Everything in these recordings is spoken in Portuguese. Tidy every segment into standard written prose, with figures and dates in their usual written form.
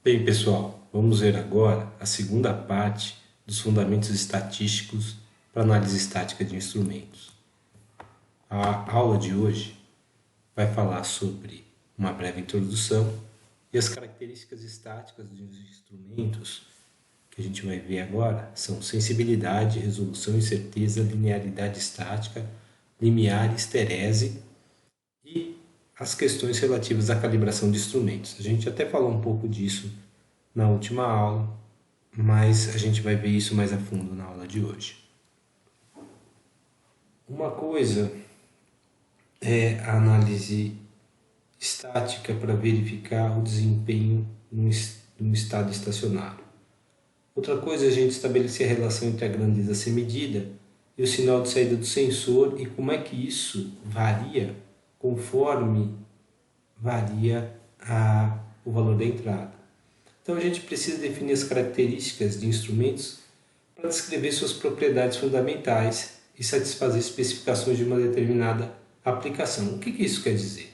Bem, pessoal, vamos ver agora a segunda parte dos fundamentos estatísticos para análise estática de instrumentos. A aula de hoje vai falar sobre uma breve introdução e as características estáticas dos instrumentos que a gente vai ver agora são sensibilidade, resolução, incerteza, linearidade estática, limiar, histerese e as questões relativas à calibração de instrumentos. A gente até falou um pouco disso na última aula, mas a gente vai ver isso mais a fundo na aula de hoje. Uma coisa é a análise estática para verificar o desempenho num estado estacionário. Outra coisa é a gente estabelecer a relação entre a grandeza a ser medida e o sinal de saída do sensor e como é que isso varia conforme varia o valor da entrada. Então a gente precisa definir as características de instrumentos para descrever suas propriedades fundamentais e satisfazer especificações de uma determinada aplicação. O que isso quer dizer?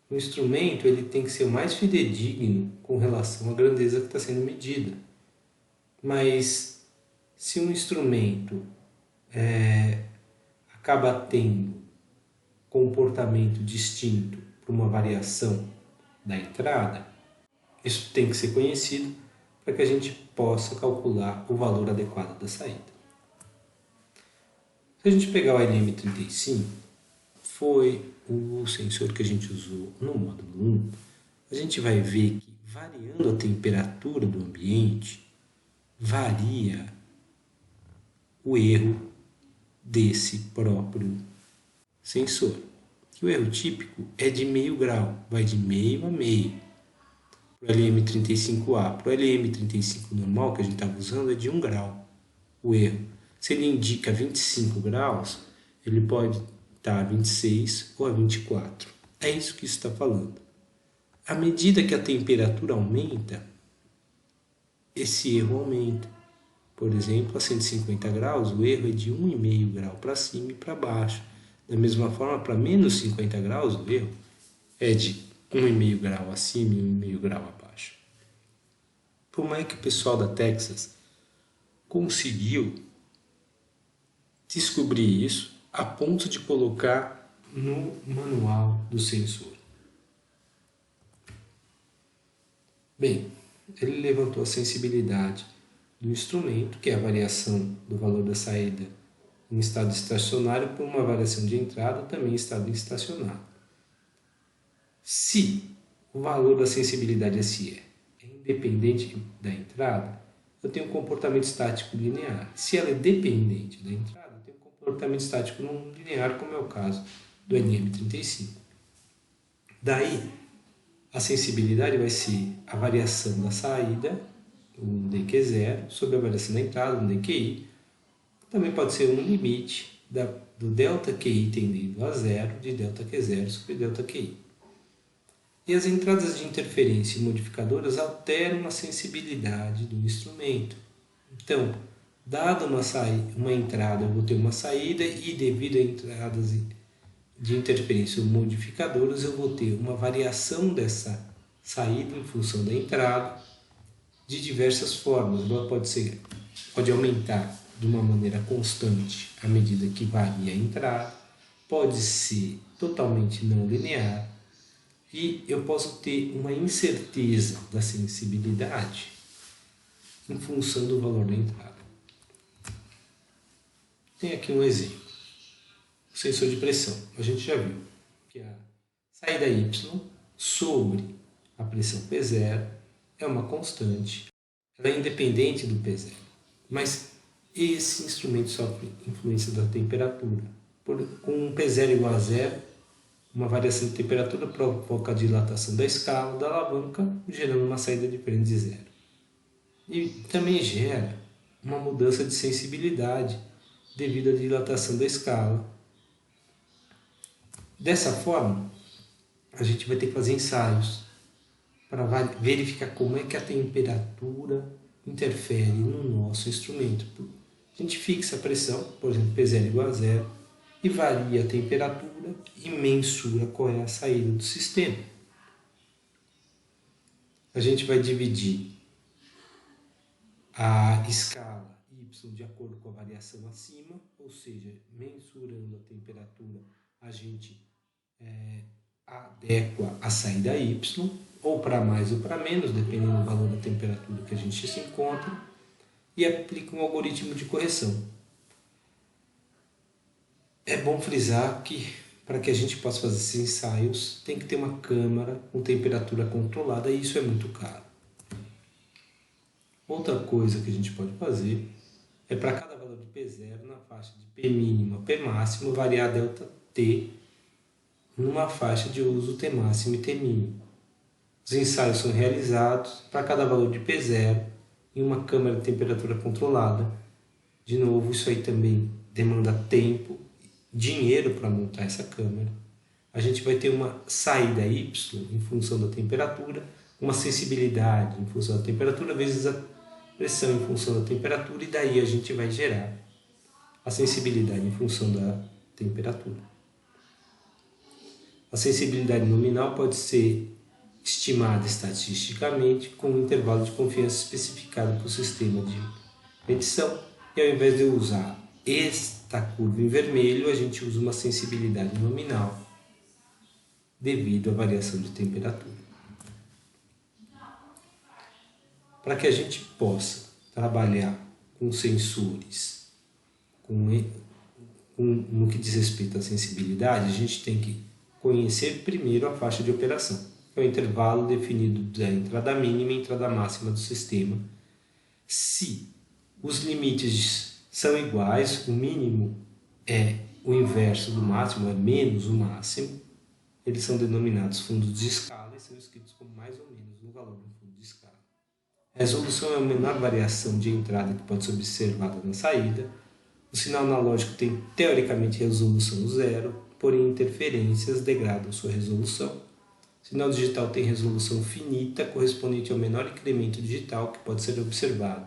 O instrumento ele tem que ser o mais fidedigno com relação à grandeza que está sendo medida. Mas se um instrumento acaba tendo comportamento distinto para uma variação da entrada, isso tem que ser conhecido para que a gente possa calcular o valor adequado da saída. Se a gente pegar o LM35, foi o sensor que a gente usou no módulo 1, a gente vai ver que variando a temperatura do ambiente, varia o erro desse próprio sensor. O erro típico é de meio grau, vai de meio a meio. Para o LM35A, para o LM35 normal que a gente estava usando é de 1 grau o erro. Se ele indica 25 graus, ele pode estar a 26 ou a 24. É isso que isso está falando. À medida que a temperatura aumenta, esse erro aumenta. Por exemplo, a 150 graus, o erro é de 1,5 grau para cima e para baixo. Da mesma forma, para menos 50 graus, o erro é de 1,5 grau acima e 1,5 grau abaixo. Como é que o pessoal da Texas conseguiu descobrir isso a ponto de colocar no manual do sensor? Bem, ele levantou a sensibilidade do instrumento, que é a variação do valor da saída em estado estacionário por uma variação de entrada também em estado estacionário. Se o valor da sensibilidade SE é independente da entrada, eu tenho um comportamento estático linear. Se ela é dependente da entrada, eu tenho um comportamento estático não linear, como é o caso do LM35. Daí, a sensibilidade vai ser a variação da saída, um dq0, sobre a variação da entrada, um dqi. Também pode ser um limite do ΔQi tendendo a zero, de ΔQ0 sobre ΔQi. E as entradas de interferência e modificadoras alteram a sensibilidade do instrumento. Então, dada uma entrada, eu vou ter uma saída e devido a entradas de interferência ou modificadoras, eu vou ter uma variação dessa saída em função da entrada de diversas formas. Ela pode aumentar de uma maneira constante à medida que varia a entrada, pode ser totalmente não linear e eu posso ter uma incerteza da sensibilidade em função do valor da entrada. Tem aqui um exemplo. O sensor de pressão. A gente já viu que a saída Y sobre a pressão P0 é uma constante. Ela é independente do P0. Mas esse instrumento sofre influência da temperatura. Com um P0 igual a zero, uma variação de temperatura provoca a dilatação da escala da alavanca, gerando uma saída diferente de zero. E também gera uma mudança de sensibilidade devido à dilatação da escala. Dessa forma, a gente vai ter que fazer ensaios para verificar como é que a temperatura interfere no nosso instrumento. A gente fixa a pressão, por exemplo, P0 igual a zero, e varia a temperatura e mensura qual é a saída do sistema. a gente vai dividir a escala y de acordo com a variação acima, ou seja, mensurando a temperatura, a gente adequa a saída y, ou para mais ou para menos, dependendo do valor da temperatura que a gente se encontra, e aplica um algoritmo de correção. É bom frisar que, para que a gente possa fazer esses ensaios, tem que ter uma câmara com temperatura controlada, e isso é muito caro. Outra coisa que a gente pode fazer é, para cada valor de P0, na faixa de P mínimo a P máximo, variar ΔT numa faixa de uso T máximo e T mínimo. Os ensaios são realizados para cada valor de P0 em uma câmara de temperatura controlada. De novo, isso aí também demanda tempo, dinheiro para montar essa câmara. A gente vai ter uma saída Y em função da temperatura, uma sensibilidade em função da temperatura, vezes a pressão em função da temperatura, e daí a gente vai gerar a sensibilidade em função da temperatura. A sensibilidade nominal pode ser estimada estatisticamente com um intervalo de confiança especificado para o sistema de medição, e ao invés de eu usar esta curva em vermelho, a gente usa uma sensibilidade nominal devido à variação de temperatura. Para que a gente possa trabalhar com sensores no que diz respeito à sensibilidade, a gente tem que conhecer primeiro a faixa de operação, que é o intervalo definido da entrada mínima e entrada máxima do sistema. Se os limites são iguais, o mínimo é o inverso do máximo, é menos o máximo, eles são denominados fundos de escala e são escritos como mais ou menos no valor do fundo de escala. A resolução é a menor variação de entrada que pode ser observada na saída. O sinal analógico tem teoricamente resolução zero, porém interferências degradam sua resolução. O sinal digital tem resolução finita, correspondente ao menor incremento digital que pode ser observado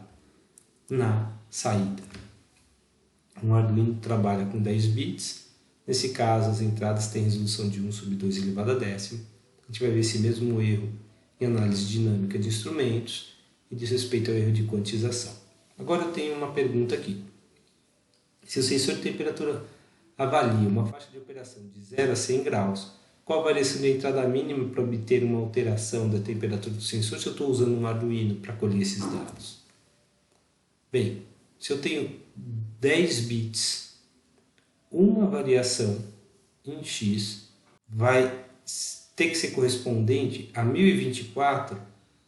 na saída. Um Arduino trabalha com 10 bits. Nesse caso, as entradas têm resolução de 1 sobre 2 elevado a décimo. A gente vai ver esse mesmo erro em análise dinâmica de instrumentos e diz respeito ao erro de quantização. Agora eu tenho uma pergunta aqui. Se o sensor de temperatura avalia uma faixa de operação de 0 a 100 graus, qual a variação de entrada mínima para obter uma alteração da temperatura do sensor se eu estou usando um Arduino para colher esses dados? Bem, se eu tenho 10 bits, uma variação em x vai ter que ser correspondente a 1024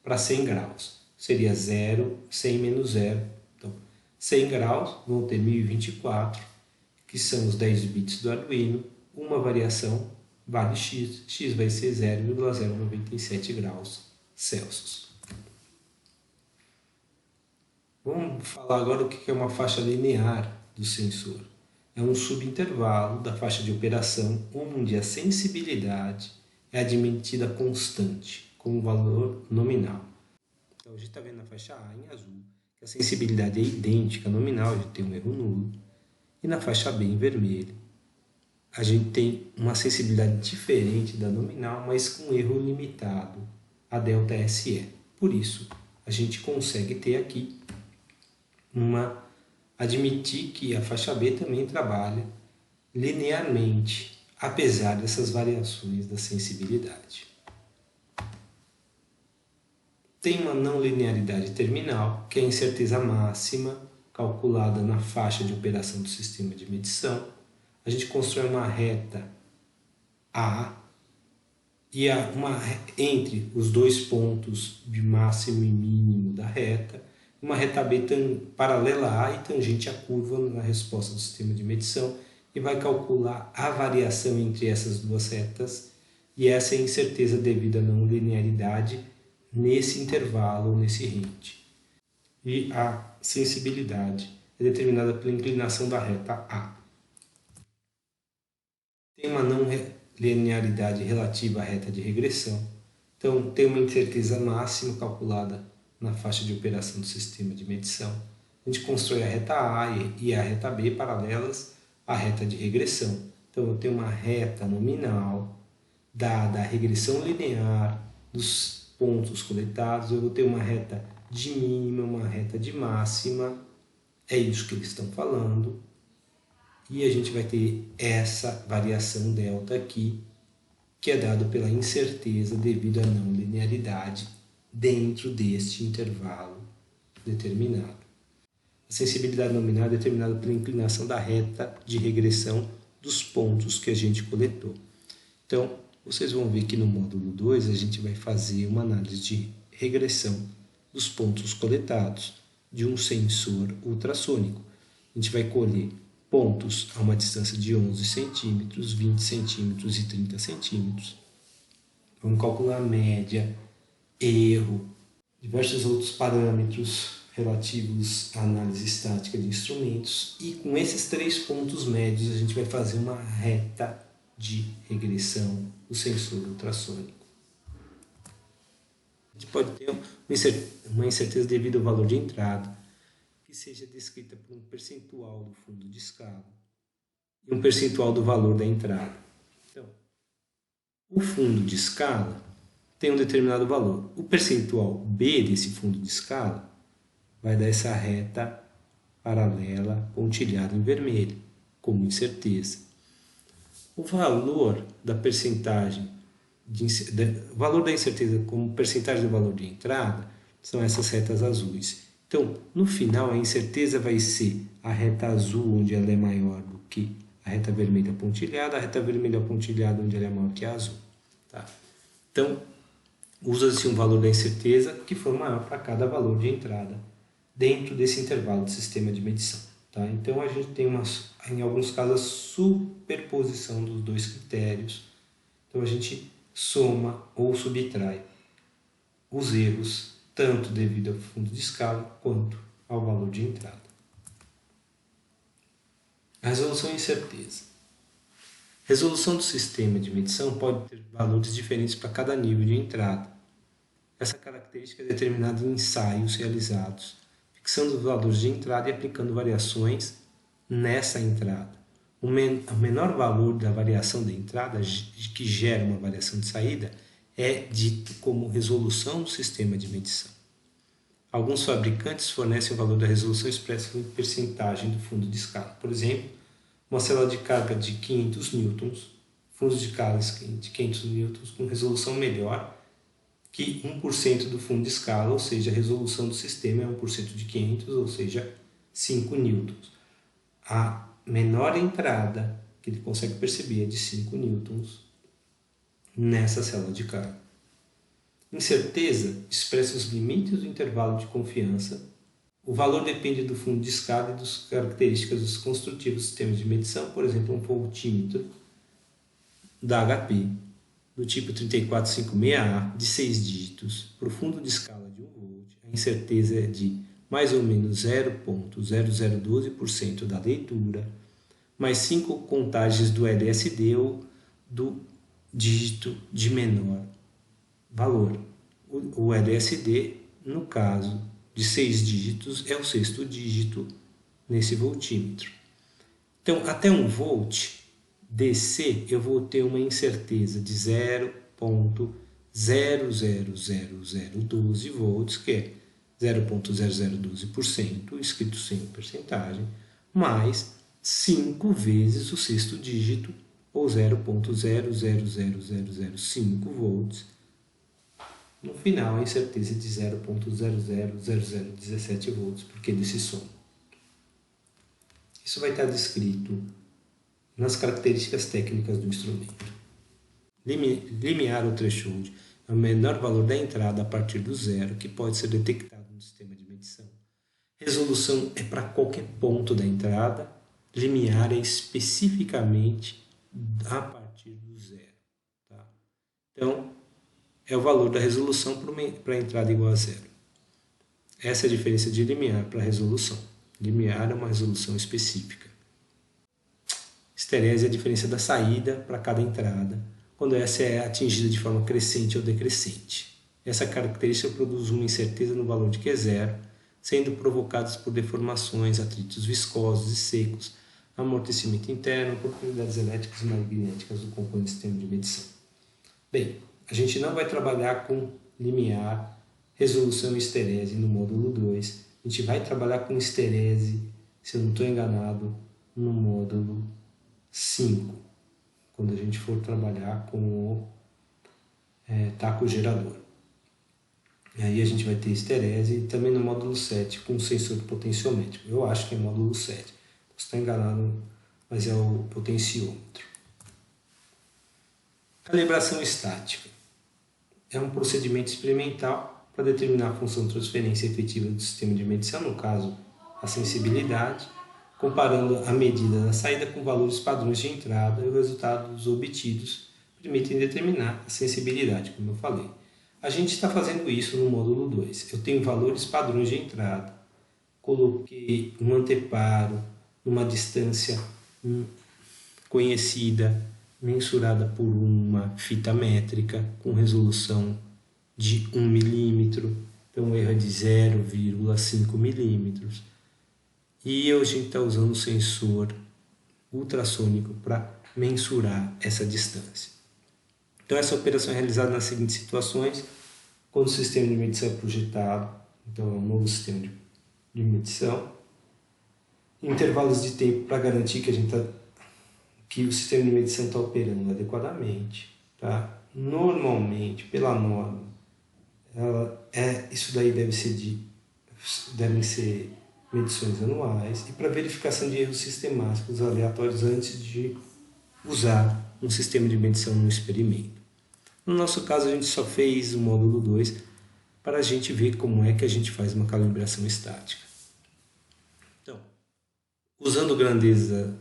para 100 graus. Seria 0, 100 menos 0. Então, 100 graus vão ter 1024, que são os 10 bits do Arduino. Uma variação vale x, x vai ser 0,097 graus Celsius. Vamos falar agora o que é uma faixa linear do sensor. É um subintervalo da faixa de operação onde a sensibilidade é admitida constante, como valor nominal. Então, a gente está vendo na faixa A em azul que a sensibilidade é idêntica à nominal, a gente tem um erro nulo. E na faixa B em vermelho, a gente tem uma sensibilidade diferente da nominal, mas com erro limitado a ΔSE. Por isso, a gente consegue ter aqui admitir que a faixa B também trabalha linearmente, apesar dessas variações da sensibilidade. Tem uma não linearidade terminal, que é a incerteza máxima, calculada na faixa de operação do sistema de medição. A gente constrói uma reta A e entre os dois pontos de máximo e mínimo da reta, uma reta B paralela A e tangente à curva na resposta do sistema de medição, e vai calcular a variação entre essas duas retas, e essa é a incerteza devido à não linearidade nesse intervalo, nesse range. E a sensibilidade é determinada pela inclinação da reta A. Tem uma não linearidade relativa à reta de regressão, então tem uma incerteza máxima calculada na faixa de operação do sistema de medição. A gente constrói a reta A e a reta B paralelas à reta de regressão. Então eu tenho uma reta nominal dada a regressão linear dos pontos coletados, eu vou ter uma reta de mínima, uma reta de máxima, é isso que eles estão falando, e a gente vai ter essa variação delta aqui, que é dado pela incerteza devido à não linearidade dentro deste intervalo determinado. A sensibilidade nominal é determinada pela inclinação da reta de regressão dos pontos que a gente coletou. Então, vocês vão ver que no módulo 2 a gente vai fazer uma análise de regressão dos pontos coletados de um sensor ultrassônico. A gente vai colher pontos a uma distância de 11 centímetros, 20 centímetros e 30 centímetros. Vamos calcular média, erro, diversos outros parâmetros relativos à análise estática de instrumentos, e com esses 3 pontos médios a gente vai fazer uma reta de regressão do sensor ultrassônico. A gente pode ter uma incerteza devido ao valor de entrada, que seja descrita por um percentual do fundo de escala e um percentual do valor da entrada. Então, o fundo de escala tem um determinado valor. O percentual B desse fundo de escala vai dar essa reta paralela pontilhada em vermelho, como incerteza. O valor da percentagem, o valor da incerteza como percentagem do valor de entrada, são essas retas azuis. Então, no final, a incerteza vai ser a reta azul, onde ela é maior do que a reta vermelha pontilhada, a reta vermelha pontilhada, onde ela é maior que a azul. Tá? Então, usa-se um valor da incerteza que for maior para cada valor de entrada dentro desse intervalo do sistema de medição. Tá? Então, a gente tem, em alguns casos, a superposição dos 2 critérios. Então, a gente soma ou subtrai os erros, tanto devido ao fundo de escala quanto ao valor de entrada. A resolução e incerteza. A resolução do sistema de medição pode ter valores diferentes para cada nível de entrada. Essa característica é determinada em ensaios realizados, fixando os valores de entrada e aplicando variações nessa entrada. O menor valor da variação da entrada, que gera uma variação de saída, é dito como resolução do sistema de medição. Alguns fabricantes fornecem o valor da resolução expresso em percentagem do fundo de escala. Por exemplo, uma célula de carga de 500 newtons, fundos de carga de 500 newtons com resolução melhor que 1% do fundo de escala, ou seja, a resolução do sistema é 1% de 500, ou seja, 5 newtons. A menor entrada que ele consegue perceber é de 5 newtons nessa célula de carga. Incerteza expressa os limites do intervalo de confiança. O valor depende do fundo de escala e das características dos construtivos do sistema de medição, por exemplo, um voltímetro da HP do tipo 3456A de 6 dígitos, para o fundo de escala de 1 volt, a incerteza é de mais ou menos 0,0012% da leitura, mais 5 contagens do LSD ou do dígito de menor valor. O LSD, no caso de 6 dígitos, é o 6º dígito nesse voltímetro. Então, até 1 volt DC, eu vou ter uma incerteza de 0,00012 volts, que é 0,0012%, escrito sem porcentagem, mais 5 vezes o 6º dígito, ou 0,000005 volts. No final, a incerteza é de 0,000017 volts, porque ele se soma. Isso vai estar descrito nas características técnicas do instrumento. Limiar ou threshold é o menor valor da entrada a partir do zero que pode ser detectado no sistema de medição. Resolução é para qualquer ponto da entrada, limiar é especificamente a partir do zero. Tá? Então, é o valor da resolução para a entrada igual a zero. Essa é a diferença de limiar para resolução. Limiar é uma resolução específica. Esterese é a diferença da saída para cada entrada, quando essa é atingida de forma crescente ou decrescente. Essa característica produz uma incerteza no valor de Q0, sendo provocadas por deformações, atritos viscosos e secos, amortecimento interno, propriedades elétricas e magnéticas do componente do sistema de medição. Bem, a gente não vai trabalhar com limiar, resolução e esterese no módulo 2. A gente vai trabalhar com esterese, se eu não estou enganado, no módulo 5, quando a gente for trabalhar com o taco gerador. E aí a gente vai ter esterese e também no módulo 7 com o sensor potenciométrico. Eu acho que é módulo 7. Posso estar enganado, mas é o potenciômetro. Calibração estática. É um procedimento experimental para determinar a função de transferência efetiva do sistema de medição, no caso, a sensibilidade, comparando a medida da saída com valores padrões de entrada e os resultados obtidos permitem determinar a sensibilidade, como eu falei. A gente está fazendo isso no módulo 2. Eu tenho valores padrões de entrada, coloquei um anteparo numa distância conhecida, mensurada por uma fita métrica com resolução de 1 milímetro, então o erro é de 0,5 milímetros. E a gente está usando o sensor ultrassônico para mensurar essa distância. Então essa operação é realizada nas seguintes situações: quando o sistema de medição é projetado, então é um novo sistema de medição, intervalos de tempo para garantir que o sistema de medição está operando adequadamente. Tá? Normalmente, pela norma, isso daí devem ser medições anuais, e para verificação de erros sistemáticos aleatórios antes de usar um sistema de medição no experimento. No nosso caso, a gente só fez o módulo 2 para a gente ver como é que a gente faz uma calibração estática. Então, usando grandeza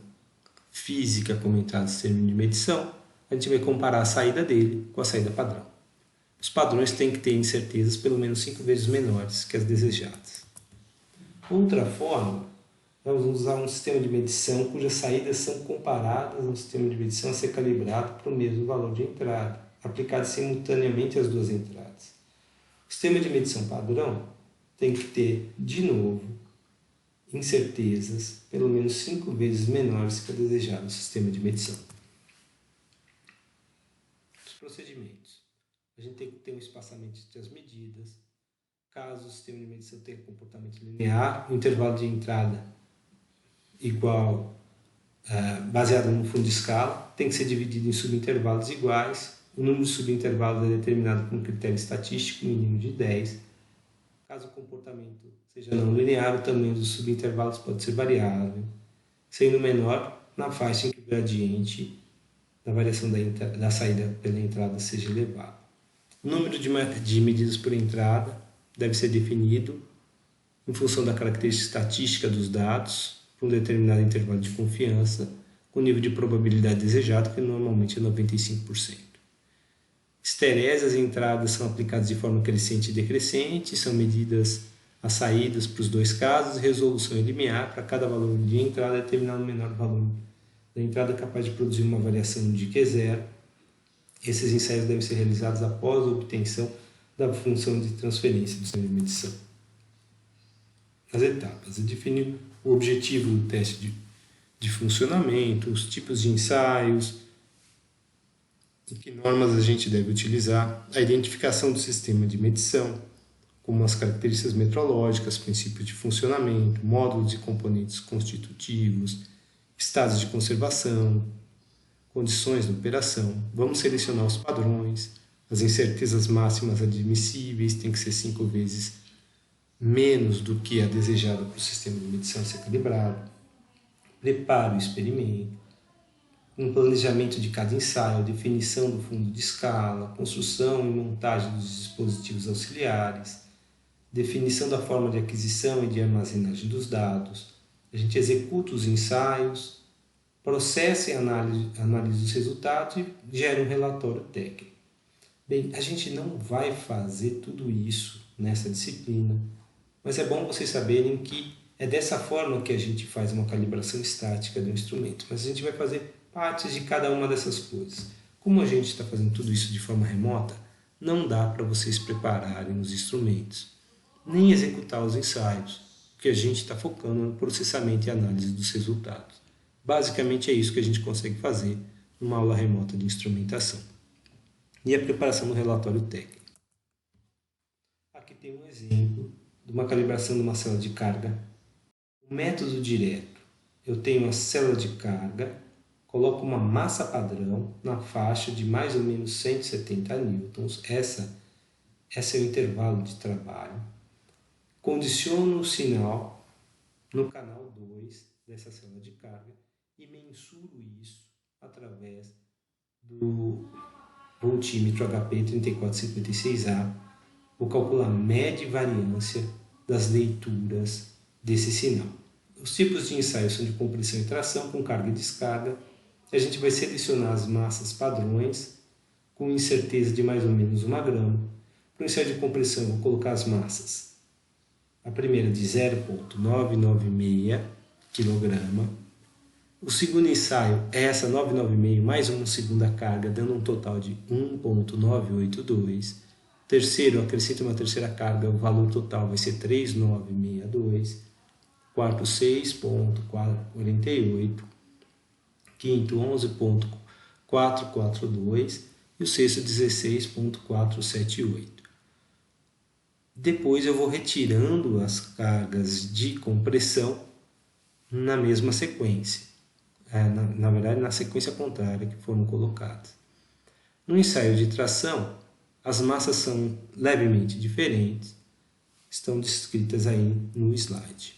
física como entrada do sistema de medição, a gente vai comparar a saída dele com a saída padrão. Os padrões têm que ter incertezas pelo menos 5 vezes menores que as desejadas. Outra forma, nós vamos usar um sistema de medição cujas saídas são comparadas ao sistema de medição a ser calibrado para o mesmo valor de entrada, aplicado simultaneamente às duas entradas. O sistema de medição padrão tem que ter, de novo, incertezas pelo menos 5 vezes menores que a desejada no sistema de medição. Os procedimentos. A gente tem que ter um espaçamento entre as medidas. Caso o sistema de medição tenha comportamento linear, o intervalo de entrada igual, baseado no fundo de escala, tem que ser dividido em subintervalos iguais. O número de subintervalos é determinado por um critério estatístico mínimo de 10. Caso o comportamento seja não linear, o tamanho dos subintervalos pode ser variável, sendo menor na faixa em que o gradiente da variação da saída pela entrada seja elevado. O número de medidas por entrada deve ser definido em função da característica estatística dos dados, por um determinado intervalo de confiança, com o nível de probabilidade desejado, que normalmente é 95%. Esterese, as entradas são aplicadas de forma crescente e decrescente, são medidas as saídas para os dois casos, resolução e limiar para cada valor de entrada determinado o menor valor da entrada capaz de produzir uma variação de Q0. Esses ensaios devem ser realizados após a obtenção da função de transferência do sistema de medição. As etapas: definir o objetivo do teste de funcionamento, os tipos de ensaios, e que normas a gente deve utilizar, a identificação do sistema de medição, como as características metrológicas, princípios de funcionamento, módulos e componentes constitutivos, estados de conservação, condições de operação. Vamos selecionar os padrões, as incertezas máximas admissíveis têm que ser 5 vezes menos do que a desejada para o sistema de medição ser calibrado. Preparo o experimento, um planejamento de cada ensaio, definição do fundo de escala, construção e montagem dos dispositivos auxiliares, definição da forma de aquisição e de armazenagem dos dados. A gente executa os ensaios, processa e analisa os resultados e gera um relatório técnico. Bem, a gente não vai fazer tudo isso nessa disciplina, mas é bom vocês saberem que é dessa forma que a gente faz uma calibração estática do instrumento, mas a gente vai fazer partes de cada uma dessas coisas. Como a gente está fazendo tudo isso de forma remota, não dá para vocês prepararem os instrumentos, nem executar os ensaios, porque a gente está focando no processamento e análise dos resultados. Basicamente é isso que a gente consegue fazer numa aula remota de instrumentação. E a preparação do relatório técnico. Aqui tem um exemplo de uma calibração de uma célula de carga. O método direto. Eu tenho a célula de carga, coloco uma massa padrão na faixa de mais ou menos 170 newtons. Esse é o intervalo de trabalho. Condiciono o sinal no canal 2 dessa célula de carga e mensuro isso através do voltímetro HP 3456A. Vou calcular a média e variância das leituras desse sinal. Os tipos de ensaio são de compressão e tração com carga e descarga. A gente vai selecionar as massas padrões com incerteza de mais ou menos 1 grama. Para o ensaio de compressão, eu vou colocar as massas. A primeira de 0,996 kg. O segundo ensaio é essa 996 mais uma segunda carga, dando um total de 1,982. Terceiro, acrescento uma terceira carga, o valor total vai ser 3,962. Quarto, 6,448. Quinto, 11,442. E o sexto, 16,478. Depois eu vou retirando as cargas de compressão na mesma sequência. Na verdade, na sequência contrária que foram colocadas. No ensaio de tração, as massas são levemente diferentes, estão descritas aí no slide.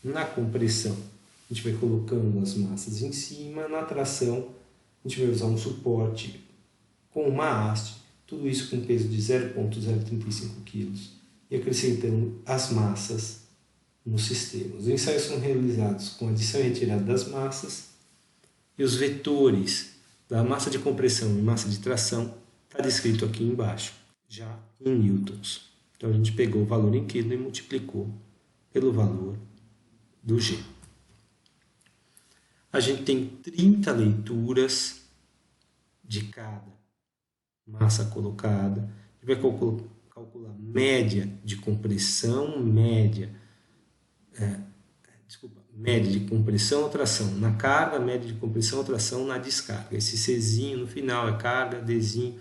Na compressão, a gente vai colocando as massas em cima. Na tração, a gente vai usar um suporte com uma haste, tudo isso com peso de 0,035 kg, e acrescentando as massas no sistema. Os ensaios são realizados com adição e retirada das massas, e os vetores da massa de compressão e massa de tração está descrito aqui embaixo, já em newtons. Então a gente pegou o valor em quilo e multiplicou pelo valor do G. A gente tem 30 leituras de cada massa colocada. A gente vai calcular média de compressão, média de compressão ou tração na carga, média de compressão ou tração na descarga. Esse Czinho no final é carga, Dzinho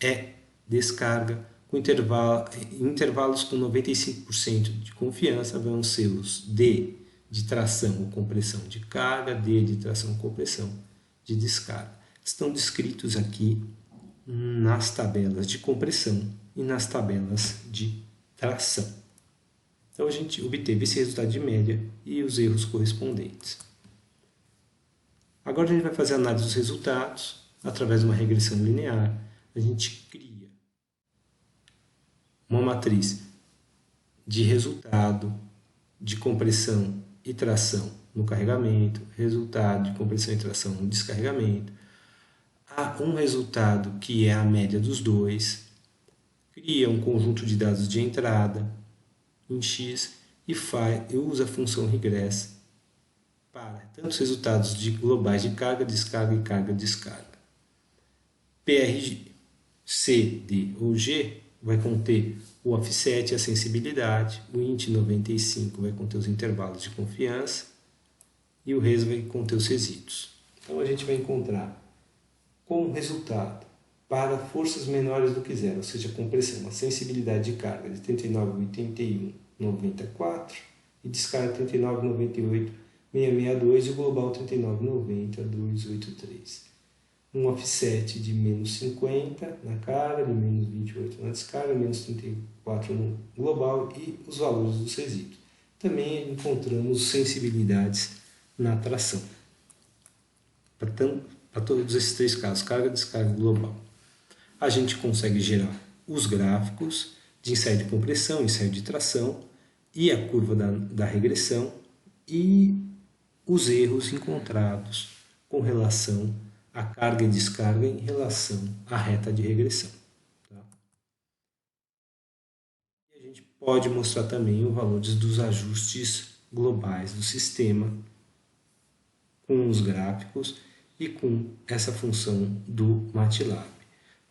é descarga, com intervalos com 95% de confiança vão ser os D de tração ou compressão de carga, D de tração ou compressão de descarga. Estão descritos aqui nas tabelas de compressão e nas tabelas de tração. Então a gente obteve esse resultado de média e os erros correspondentes. Agora a gente vai fazer a análise dos resultados através de uma regressão linear. A gente cria uma matriz de resultado de compressão e tração no carregamento, resultado de compressão e tração no descarregamento. Há um resultado que é a média dos dois, cria um conjunto de dados de entrada em X e usa a função regress para tanto os resultados globais de carga, descarga e carga, descarga. PRG, C, D ou G vai conter o offset e a sensibilidade, o int 95 vai conter os intervalos de confiança e o res vai conter os resíduos. Então a gente vai encontrar como resultado para forças menores do que zero, ou seja, compressão, a sensibilidade de carga de 39,81,94 e descarga 39,98,662 e o global 39,90,283. Um offset de menos 50 na carga, de menos 28 na descarga, menos 34 no global e os valores dos resíduos. Também encontramos sensibilidades na tração. Para todos esses três casos, carga, descarga e global. A gente consegue gerar os gráficos de ensaio de compressão, ensaio de tração e a curva da regressão e os erros encontrados com relação à carga e descarga em relação à reta de regressão. Tá? E a gente pode mostrar também os valores dos ajustes globais do sistema com os gráficos e com essa função do MATLAB.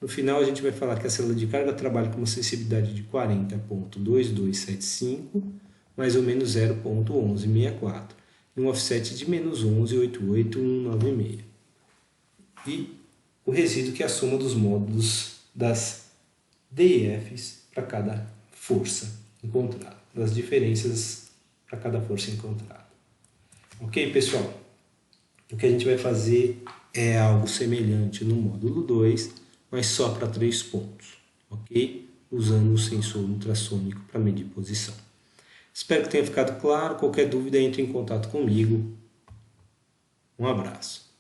No final, a gente vai falar que a célula de carga trabalha com uma sensibilidade de 40,2275, mais ou menos 0,1164, e um offset de menos 11,88196. E o resíduo, que é a soma dos módulos das DIFs para cada força encontrada, das diferenças para cada força encontrada. Ok, pessoal? O que a gente vai fazer é algo semelhante no módulo 2, mas só para 3 pontos, ok? Usando o sensor ultrassônico para medir posição. Espero que tenha ficado claro. Qualquer dúvida, entre em contato comigo. Um abraço.